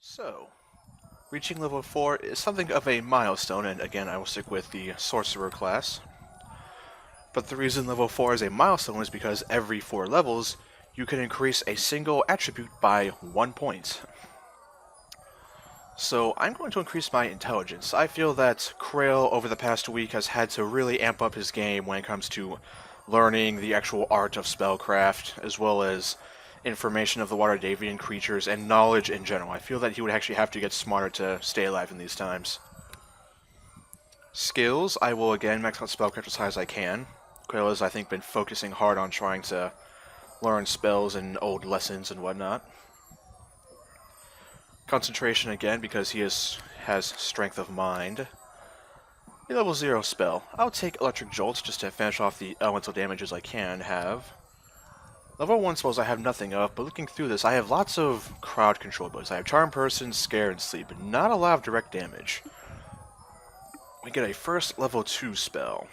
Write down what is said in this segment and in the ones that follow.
So, reaching level 4 is something of a milestone, and again I will stick with the Sorcerer class. But the reason level 4 is a milestone is because every 4 levels, you can increase a single attribute by 1 point. So I'm going to increase my intelligence. I feel that Krael over the past week has had to really amp up his game when it comes to learning the actual art of spellcraft, as well as information of the Water Davian creatures and knowledge in general. I feel that he would actually have to get smarter to stay alive in these times. Skills, I will again max out spellcraft as high as I can. Krael has, I think, been focusing hard on trying to learn spells and old lessons and whatnot. Concentration again, because he has strength of mind. A level 0 spell. I'll take Electric Jolt just to finish off the elemental damages I can have. Level 1 spells I have nothing of, but looking through this, I have lots of crowd control abilities. I have Charm Person, Scare, and Sleep, but not a lot of direct damage. We get a first level 2 spell.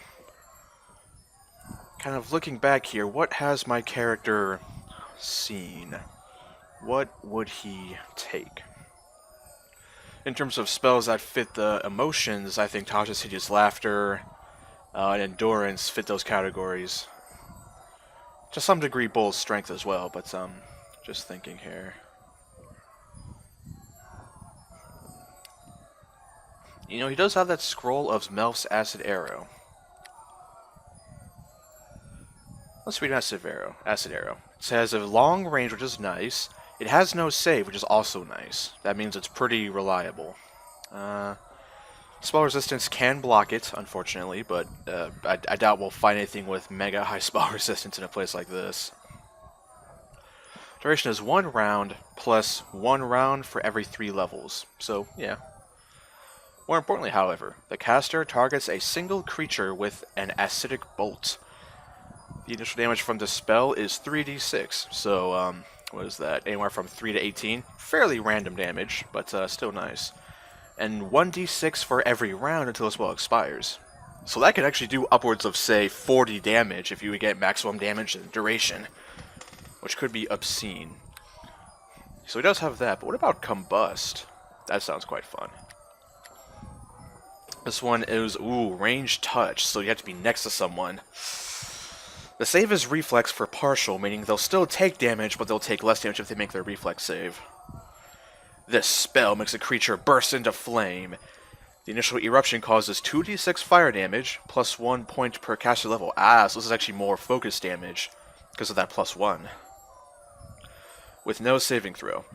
Kind of looking back here, what has my character seen? What would he take? In terms of spells that fit the emotions, I think Tasha's Hideous Laughter and Endurance fit those categories. To some degree, Bull's Strength as well, but just thinking here. You know, he does have that scroll of Melf's Acid Arrow. Let's read Acid Arrow. It has a long range, which is nice. It has no save, which is also nice. That means it's pretty reliable. Spell resistance can block it, unfortunately, but I doubt we'll find anything with mega high spell resistance in a place like this. Duration is 1 round, plus 1 round for every 3 levels. So, yeah. More importantly, however, the caster targets a single creature with an acidic bolt. The initial damage from the spell is 3d6, so, what is that? Anywhere from 3 to 18. Fairly random damage, but still nice. And 1d6 for every round until the spell expires. So that could actually do upwards of, say, 40 damage if you would get maximum damage and duration, which could be obscene. So he does have that, but what about Combust? That sounds quite fun. This one is, range touch, so you have to be next to someone. The save is reflex for partial, meaning they'll still take damage, but they'll take less damage if they make their reflex save. This spell makes a creature burst into flame. The initial eruption causes 2d6 fire damage, plus 1 point per caster level. So this is actually more focus damage, because of that plus 1. With no saving throw.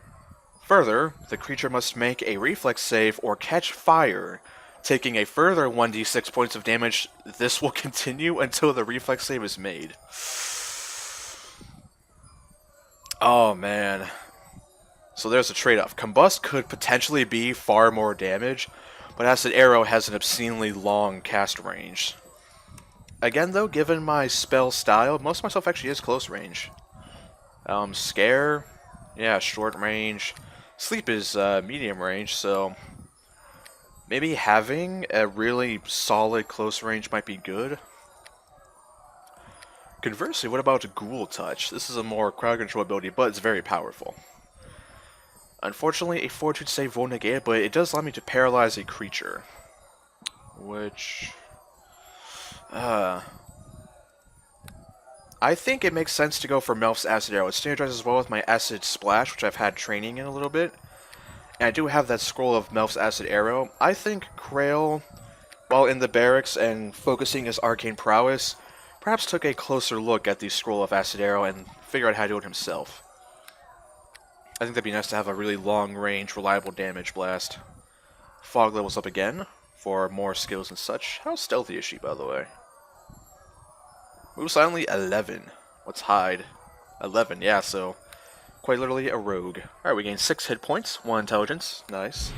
Further, the creature must make a reflex save or catch fire, taking a further 1d6 points of damage. This will continue until the reflex save is made. Oh, man. So there's a trade-off. Combust could potentially be far more damage, but Acid Arrow has an obscenely long cast range. Again, though, given my spell style, most of my stuff actually is close range. Scare, yeah, short range. Sleep is medium range, so maybe having a really solid close range might be good. Conversely, what about Ghoul Touch? This is a more crowd control ability, but it's very powerful. Unfortunately, a Fortitude save won't negate it, but it does allow me to paralyze a creature. Which... I think it makes sense to go for Melf's Acid Arrow. It synergizes well with my Acid Splash, which I've had training in a little bit. And I do have that scroll of Melf's Acid Arrow. I think Krael, while in the barracks and focusing his arcane prowess, perhaps took a closer look at the scroll of Acid Arrow and figured out how to do it himself. I think that'd be nice to have a really long-range, reliable damage blast. Fog levels up again for more skills and such. How stealthy is she, by the way? Move silently, 11. Let's hide. 11, yeah, so quite literally a rogue. Alright, we gain 6 hit points, 1 intelligence. Nice.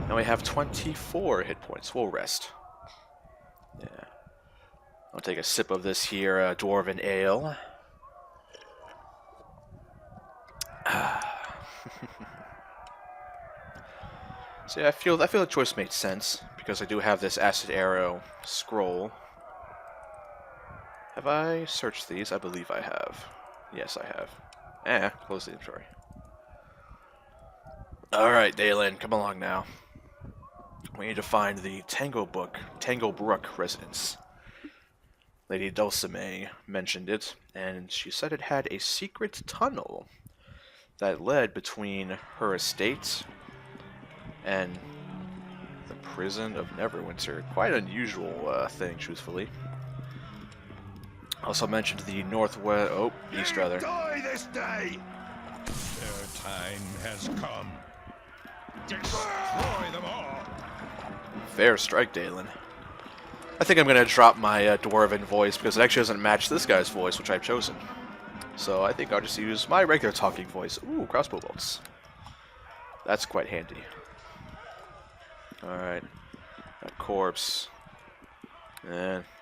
Now we have 24 hit points. We'll rest. Yeah. I'll take a sip of this here Dwarven Ale. So yeah, I feel the choice made sense, because I do have this Acid Arrow scroll. Have I searched these? I believe I have. Yes, I have. Close the inventory. Alright, Dalen, come along now. We need to find the Tanglebrook residence. Lady Dulcime mentioned it, and she said it had a secret tunnel that led between her estate and the prison of Neverwinter. Quite an unusual thing, truthfully. Also mentioned the east rather. Die this day! Their time has come. Destroy them all! Fair strike, Dalen. I think I'm going to drop my dwarven voice because it actually doesn't match this guy's voice, which I've chosen. So I think I'll just use my regular talking voice. Ooh, crossbow bolts. That's quite handy. Alright. A corpse.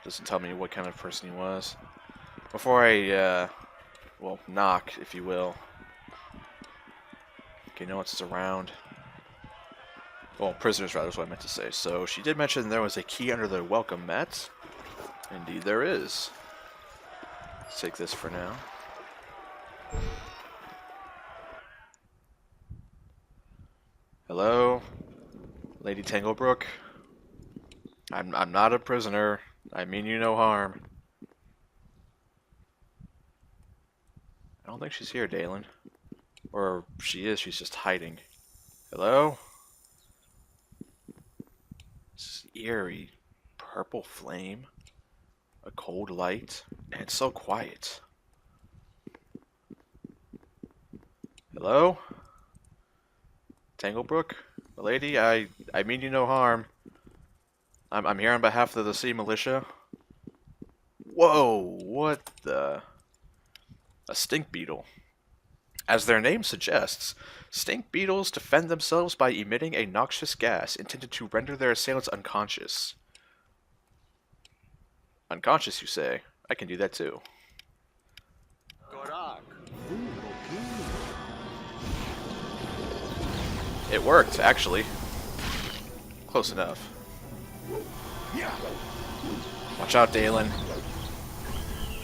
Doesn't tell me what kind of person he was. Before I, well, knock, if you will. Okay, no one's around. Well, prisoners, rather, is what I meant to say. So, she did mention there was a key under the welcome mat. Indeed, there is. Let's take this for now. Hello? Lady Tanglebrook? I'm not a prisoner. I mean you no harm. I don't think she's here, Dalen. Or if she is, she's just hiding. Hello? This eerie purple flame, a cold light, and it's so quiet. Hello? Tanglebrook? Lady, I mean you no harm. I'm here on behalf of the Sea Militia. Whoa, what the... A stink beetle. As their name suggests, stink beetles defend themselves by emitting a noxious gas intended to render their assailants unconscious. Unconscious, you say? I can do that too. It worked, actually. Close enough. Watch out, Dalen.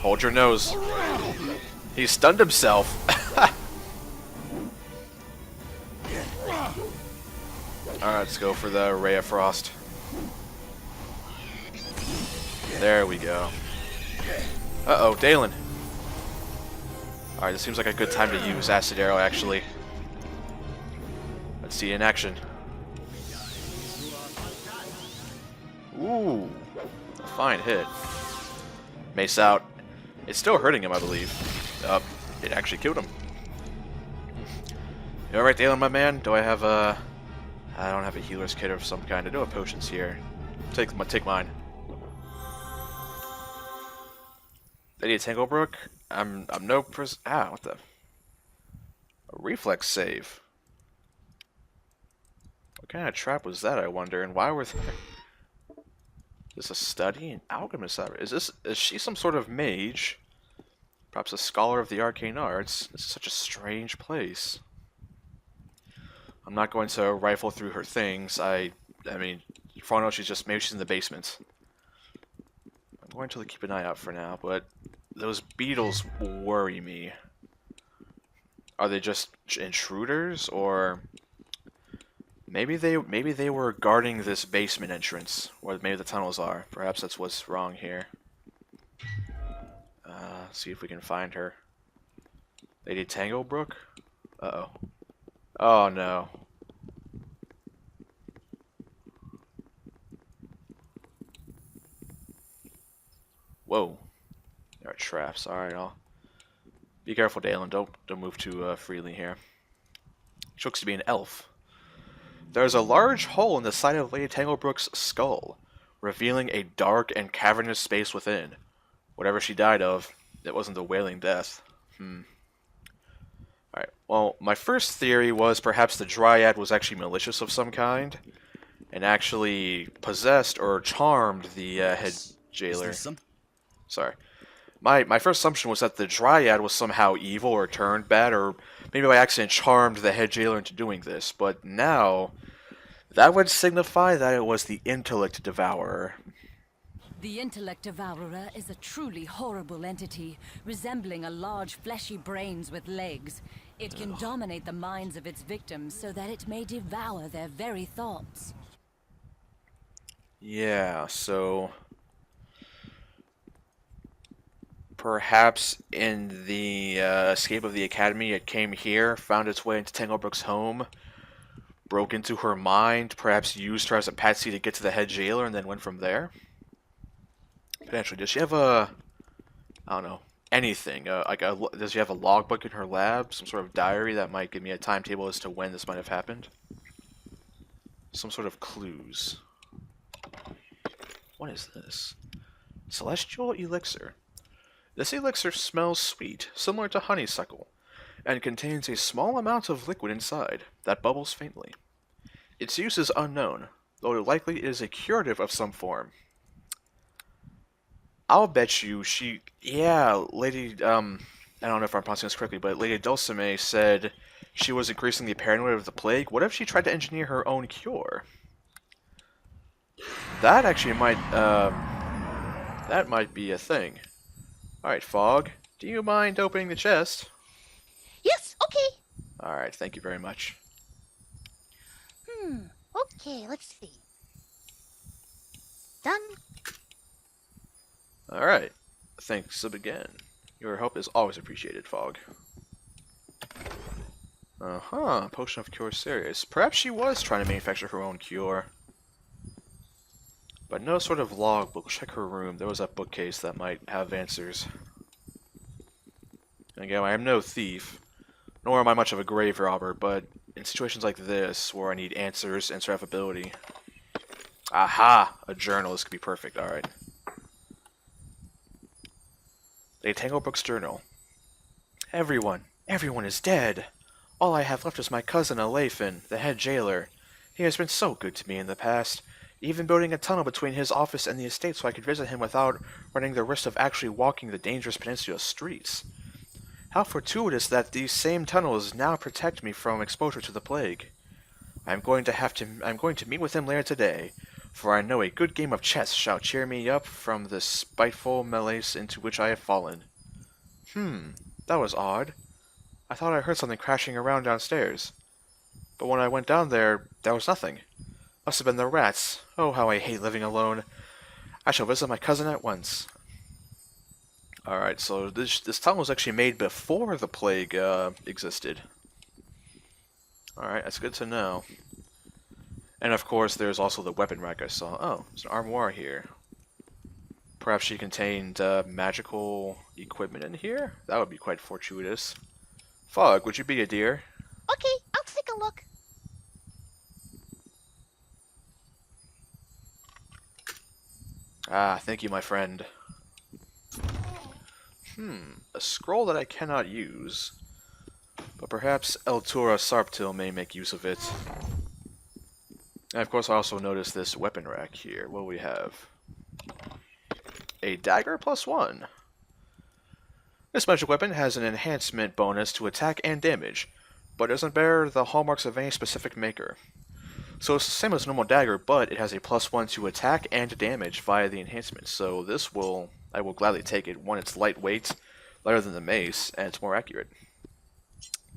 Hold your nose. He stunned himself. Alright, let's go for the Ray of Frost. There we go. Uh-oh, Dalen. Alright, this seems like a good time to use Acid Arrow, actually. Let's see it in action. Ooh, a fine hit. Mace out. It's still hurting him, I believe. It actually killed him. You alright, Dalen, my man? Do I have a... I don't have a healer's kit of some kind. I do have potions here. Take mine. Lady Tanglebrook? I'm no pers- Ah, what the... A reflex save. What kind of trap was that, I wonder, and why were there... Is this a study? An alchemist? Is she some sort of mage? Perhaps a scholar of the arcane arts? This is such a strange place. I'm not going to rifle through her things. I mean, for all I know, maybe she's in the basement. I'm going to keep an eye out for now, but those beetles worry me. Are they just intruders, or maybe they were guarding this basement entrance, or maybe the tunnels are. Perhaps that's what's wrong here. See if we can find her. Lady Tanglebrook? Uh-oh. Oh no. Whoa. There are traps. Alright, I'll... Be careful, Dalen. Don't move too freely here. She looks to be an elf. There's a large hole in the side of Lady Tanglebrook's skull, revealing a dark and cavernous space within. Whatever she died of, it wasn't a wailing death. Alright, well, my first theory was perhaps the Dryad was actually malicious of some kind, and actually possessed or charmed the head jailer. Sorry. My first assumption was that the Dryad was somehow evil or turned bad, or maybe by accident charmed the head jailer into doing this, but now, that would signify that it was the intellect devourer. The intellect devourer is a truly horrible entity, resembling a large fleshy brains with legs. It can dominate the minds of its victims so that it may devour their very thoughts. Yeah, so perhaps in the escape of the academy, it came here, found its way into Tanglebrook's home, broke into her mind, perhaps used her as a patsy to get to the head jailer, and then went from there. Potentially, does she have a, I don't know, anything? Does she have a logbook in her lab, some sort of diary that might give me a timetable as to when this might have happened? Some sort of clues. What is this? Celestial elixir. This elixir smells sweet, similar to honeysuckle, and contains a small amount of liquid inside that bubbles faintly. Its use is unknown, though likely it is a curative of some form. I'll bet you Lady, I don't know if I'm pronouncing this correctly, but Lady Dulcime said she was increasingly paranoid of the plague. What if she tried to engineer her own cure? That actually that might be a thing. Alright, Fog, do you mind opening the chest? Yes, okay. Alright, thank you very much. Okay, let's see. Done. Alright, thanks again. Your help is always appreciated, Fog. Potion of Cure Serious. Perhaps she was trying to manufacture her own cure. But no sort of logbook. Check her room. There was a bookcase that might have answers. Again, I am no thief, nor am I much of a grave robber, but in situations like this, where I need answers and survivability... Aha! A journal. This could be perfect. Alright. Lady Tanglebrook's journal. Everyone is dead. All I have left is my cousin Alephin, the head jailer. He has been so good to me in the past, even building a tunnel between his office and the estate so I could visit him without running the risk of actually walking the dangerous peninsula streets. How fortuitous that these same tunnels now protect me from exposure to the plague. I'm going to meet with him later today, for I know a good game of chess shall cheer me up from the spiteful malaise into which I have fallen. That was odd. I thought I heard something crashing around downstairs. But when I went down there was nothing. Must have been the rats. Oh, how I hate living alone. I shall visit my cousin at once. Alright, so this tunnel was actually made before the plague existed. Alright, that's good to know. And of course, there's also the weapon rack I saw. Oh, there's an armoire here. Perhaps she contained magical equipment in here? That would be quite fortuitous. Fog, would you be a dear? Okay, I'll take a look. Ah, thank you, my friend. A scroll that I cannot use. But perhaps Eltura Sarptil may make use of it. And of course, I also noticed this weapon rack here. What do we have? A dagger +1. This magic weapon has an enhancement bonus to attack and damage, but doesn't bear the hallmarks of any specific maker. So it's the same as a normal dagger, but it has a +1 to attack and damage via the enhancement. So I will gladly take it. One, it's lightweight, lighter than the mace, and it's more accurate.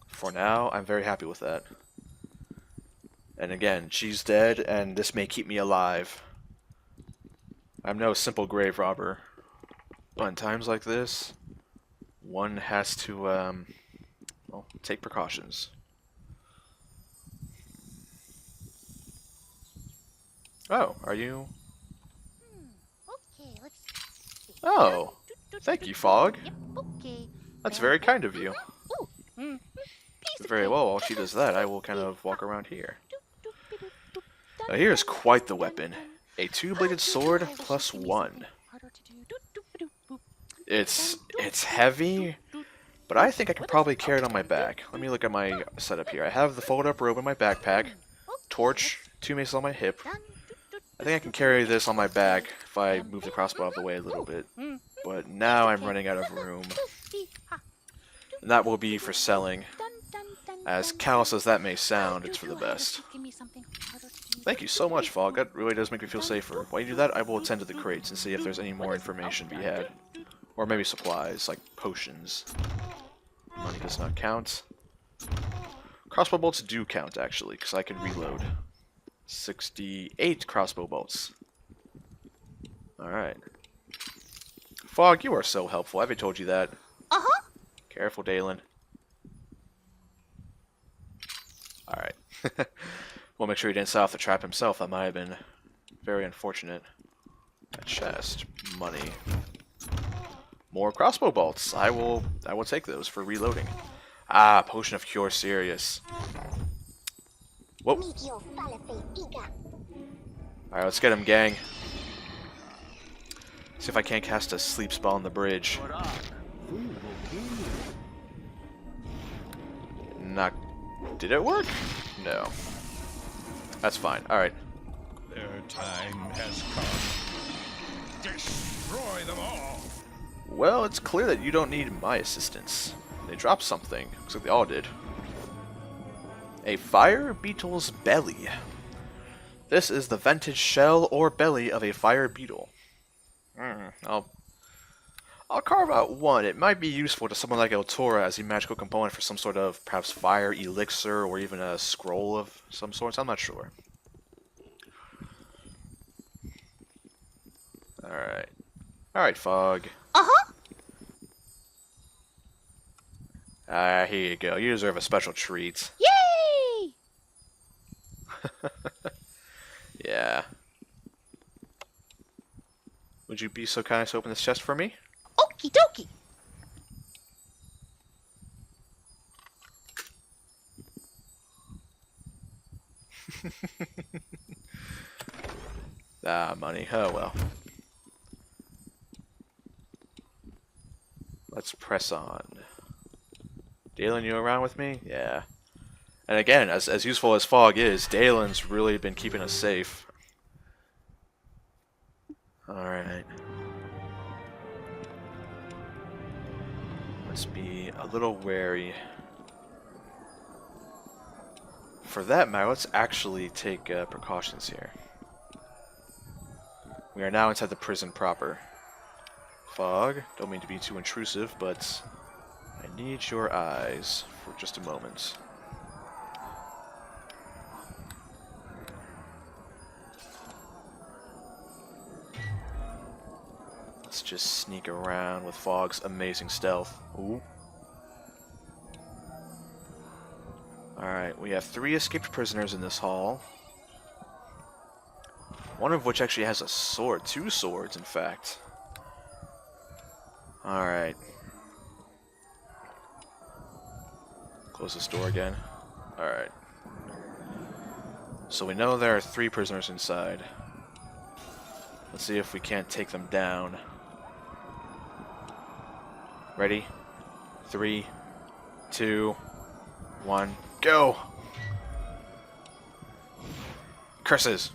For now, I'm very happy with that. And again, she's dead, and this may keep me alive. I'm no simple grave robber. But in times like this, one has to, well, take precautions. Oh, are you? Okay, let's see. Oh, thank you, Fog. Yep, okay. That's very kind of you. Ooh, piece of Very cake. well, while she does that, I will kind of walk around here. Now here's quite the weapon. A two-bladed sword +1. It's heavy, but I think I can probably carry it on my back. Let me look at my setup here. I have the fold-up robe in my backpack, torch, 2 maces on my hip. I think I can carry this on my back if I move the crossbow out of the way a little bit. But now I'm running out of room. And that will be for selling. As callous as that may sound, it's for the best. Thank you so much, Fog. That really does make me feel safer. While you do that, I will attend to the crates and see if there's any more information to be had. Or maybe supplies, like potions. Money does not count. Crossbow bolts do count, actually, because I can reload. 68 crossbow bolts. Alright. Fog, you are so helpful. I haven't told you that. Uh-huh. Careful, Dalen. Alright. We'll make sure he didn't set off the trap himself. That might have been very unfortunate. A chest. Money. More crossbow bolts. I will take those for reloading. Ah, potion of cure serious. Whoa. Alright, let's get him, gang. See if I can't cast a sleep spell on the bridge. Not... Did it work? No. That's fine. Alright. Their time has come. Destroy them all. Well, it's clear that you don't need my assistance. They dropped something. Looks like they all did. A fire beetle's belly. This is the vented shell or belly of a fire beetle. I'll carve out one. It might be useful to someone like Eltora as a magical component for some sort of perhaps fire elixir or even a scroll of some sort. I'm not sure. Alright. Alright, Fog. Uh-huh. Here you go. You deserve a special treat. Yay! Yeah. Would you be so kind as to open this chest for me? Okie dokie. Ah, money. Oh, well. Let's press on. Dalen, you around with me? Yeah. And again, as useful as Fog is, Dalen's really been keeping us safe. Alright. Let's be a little wary. For that matter, let's actually take precautions here. We are now inside the prison proper. Fog, don't mean to be too intrusive, but I need your eyes for just a moment. Let's just sneak around with Fog's amazing stealth. Ooh. Alright, we have 3 escaped prisoners in this hall. One of which actually has a sword. 2 swords, in fact. Alright. Close this door again. Alright. So we know there are 3 prisoners inside. Let's see if we can't take them down. Ready? 3, 2, 1, go! Curses!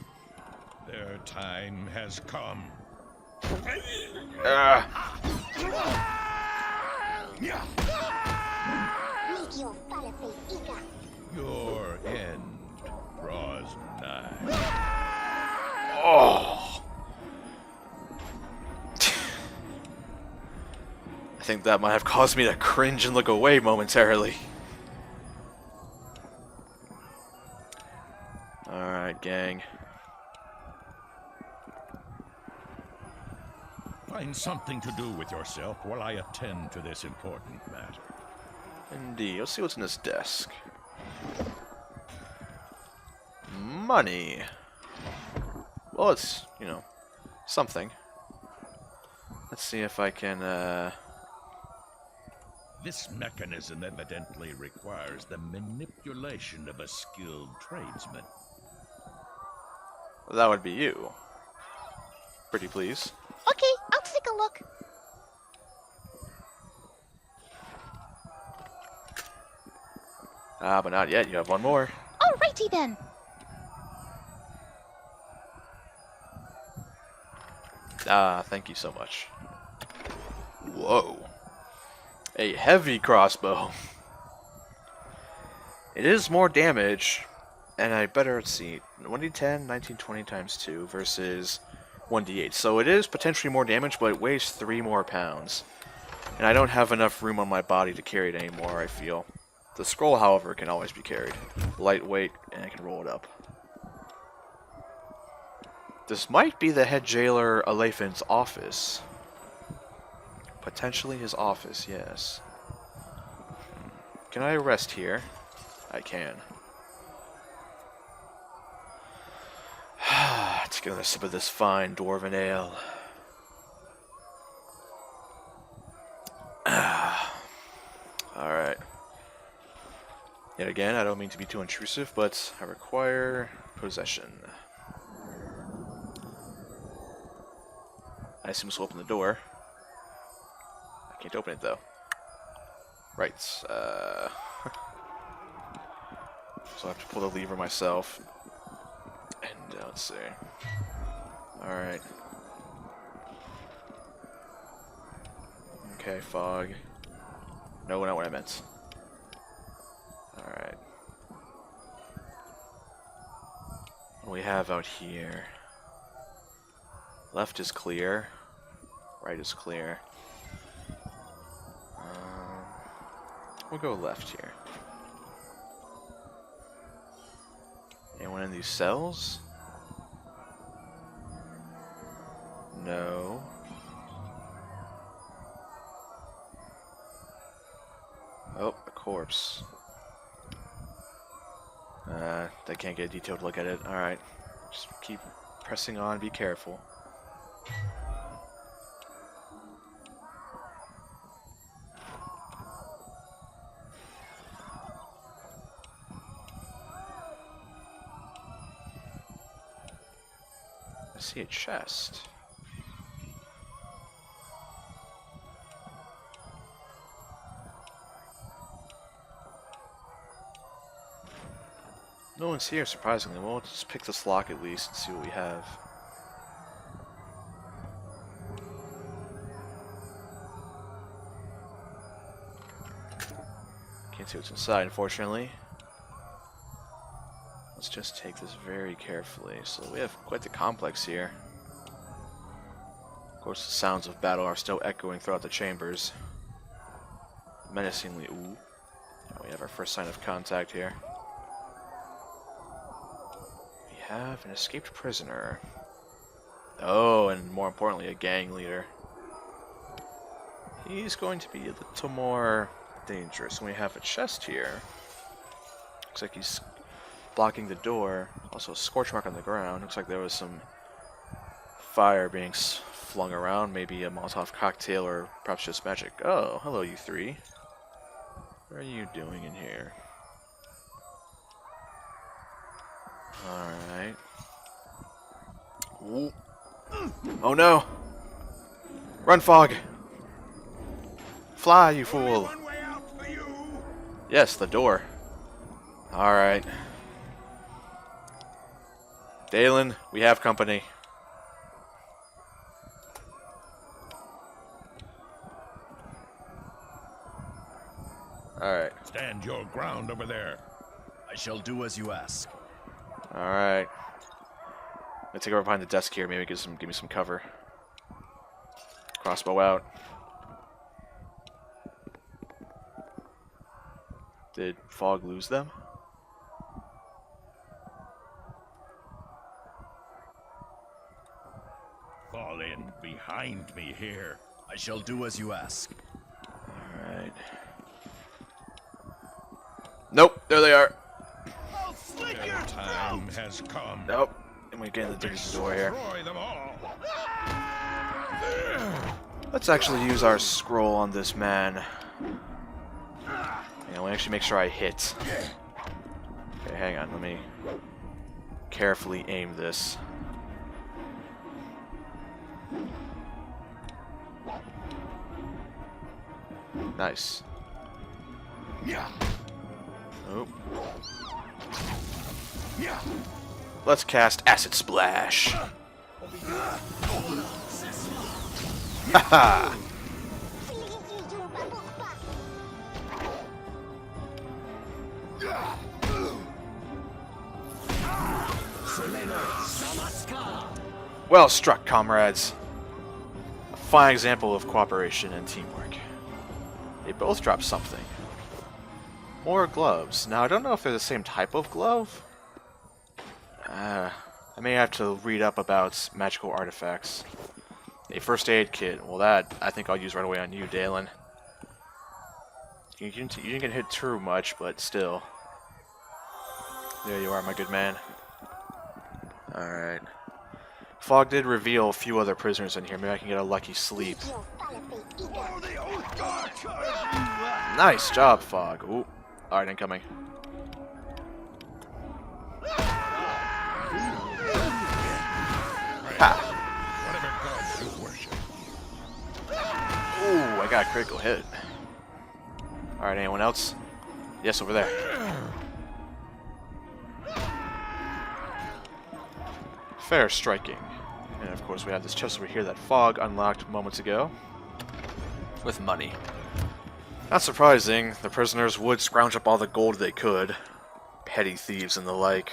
Their time has come. Your end draws nigh. Oh! I think that might have caused me to cringe and look away momentarily. Alright, gang. Find something to do with yourself while I attend to this important matter. Indeed. Let's see what's in this desk. Money. Well, it's, you know, something. Let's see if I can, This mechanism evidently requires the manipulation of a skilled tradesman. that would be you. Pretty please. Okay, I'll take a look. Ah, but not yet. You have one more. Alrighty then. Ah, thank you so much. Whoa. A heavy crossbow. It is more damage, And I better, let's see, 1d10, 1920 times 2 versus 1d8. So it is potentially more damage, but it weighs 3 more pounds. And I don't have enough room on my body to carry it anymore, I feel. The scroll, however, can always be carried. Lightweight, and I can roll it up. This might be the head jailer Alephin's office. Potentially his office, yes. Can I rest here? I can. Let's get another sip of this fine dwarven ale. Alright. Yet again, I don't mean to be too intrusive, but I require possession. I assume this will open the door. I can't open it though. Right. So I have to pull the lever myself. And let's see. Alright. Okay, fog. No, not what I meant. Alright. What do we have out here? Left is clear. Right is clear. We'll go left here. Anyone in these cells? No. Oh, a corpse. They can't get a detailed look at it. Alright. Just keep pressing on, be careful. I see a chest. No one's here, surprisingly. We'll just pick this lock at least and see what we have. Can't see what's inside, unfortunately. Let's just take this very carefully. So we have quite the complex here. Of course, the sounds of battle are still echoing throughout the chambers. Menacingly, ooh. We have our first sign of contact here. We have an escaped prisoner. Oh, and more importantly, a gang leader. He's going to be a little more dangerous. And we have a chest here. Looks like he's blocking the door. Also a scorch mark on the ground. Looks like there was some fire being flung around. Maybe a Molotov cocktail or perhaps just magic. Oh, hello you three. What are you doing in here? Alright. Oh no! Run, Fog! Fly, you fool! Yes, the door. Alright. Dalen, we have company. Alright. Stand your ground over there. I shall do as you ask. Alright. Let's take over behind the desk here, maybe give me some cover. Crossbow out. Did Fog lose them? Fall in behind me here. I shall do as you ask. Alright. Nope, there they are. Their time has come. Nope. And we get in the door here. Destroy them all. Let's actually use our scroll on this man. Yeah, we'll actually make sure I hit. Okay, hang on, let me carefully aim this. Nice. Oh. Let's cast Acid Splash. Haha! Well struck, comrades. A fine example of cooperation and teamwork. They both dropped something. More gloves. Now, I don't know if they're the same type of glove. I may have to read up about magical artifacts. A first aid kit. Well, that I think I'll use right away on you, Dalen. You didn't get hit too much, but still. There you are, my good man. Alright. Fog did reveal a few other prisoners in here. Maybe I can get a lucky sleep. Nice job, Fog. Ooh. Alright, incoming. Ha! Ooh, I got a critical hit. Alright, anyone else? Yes, over there. Fair striking. And of course we have this chest over here that Fog unlocked moments ago. With money. Not surprising, the prisoners would scrounge up all the gold they could. Petty thieves and the like.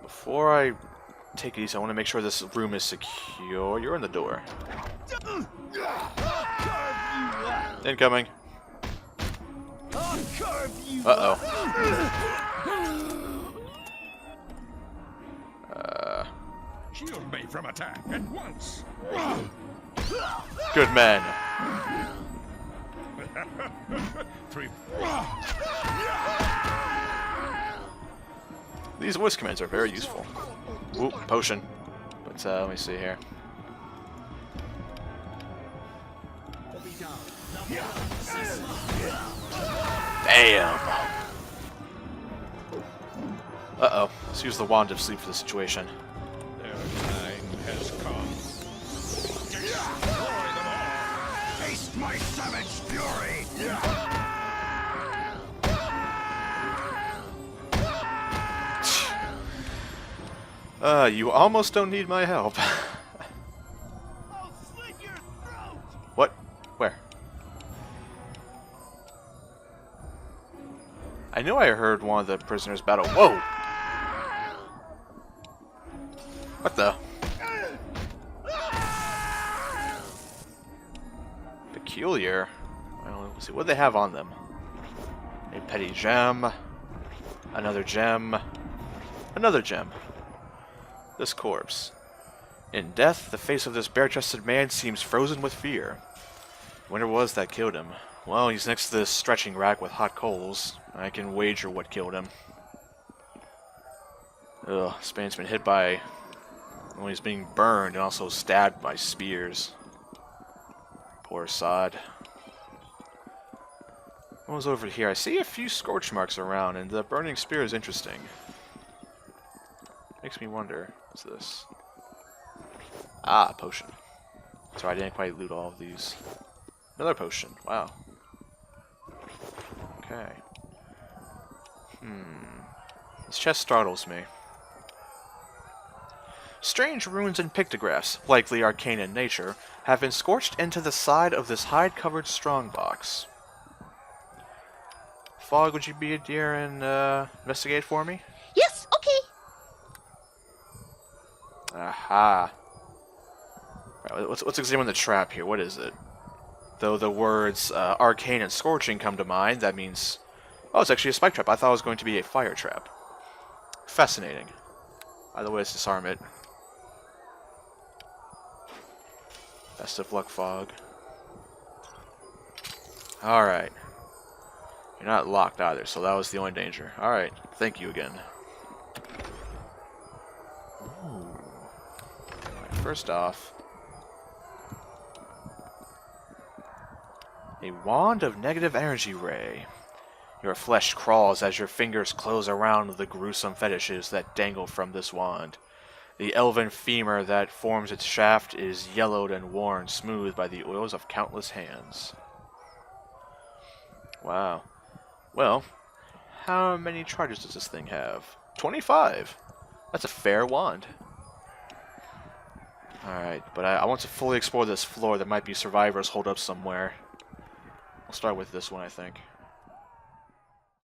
Before I take it easy, I want to make sure this room is secure. You're in the door. Incoming. Uh-oh. Shield me from attack at once. Good man. Three. These voice commands are very useful. Ooh, potion. But let me see here. Damn. Uh-oh. Let's use the wand of sleep for the situation. Their time has come. Destroy them all. Taste my savage fury. You almost don't need my help. I'll slit your throat. What? Where? I knew I heard one of the prisoners battle. Whoa! What the? Peculiar. Well, let's see. What do they have on them? A petty gem. Another gem. Another gem. This corpse. In death, the face of this bare-chested man seems frozen with fear. Wonder what it was that killed him. Well, he's next to this stretching rack with hot coals. I can wager what killed him. Ugh, this man's been hit by... Well, he's being burned and also stabbed by spears. Poor sod. What was over here? I see a few scorch marks around, and the burning spear is interesting. Makes me wonder, what's this? Ah, potion. Sorry, I didn't quite loot all of these. Another potion, wow. Okay. This chest startles me. Strange runes and pictographs, likely arcane in nature, have been scorched into the side of this hide-covered strongbox. Fog, would you be a dear and investigate for me? Yes, okay. Aha. Right, let's examine the trap here. What is it? Though the words arcane and scorching come to mind, that means... Oh, it's actually a spike trap. I thought it was going to be a fire trap. Fascinating. By the way, let's disarm it. Best of luck, Fog. Alright. You're not locked either, so that was the only danger. Alright, thank you again. Alright, first off... A wand of negative energy ray. Your flesh crawls as your fingers close around the gruesome fetishes that dangle from this wand. The elven femur that forms its shaft is yellowed and worn smooth by the oils of countless hands. Wow. Well, how many charges does this thing have? 25! That's a fair wand. Alright, but I want to fully explore this floor. There might be survivors holed up somewhere. I'll start with this one, I think.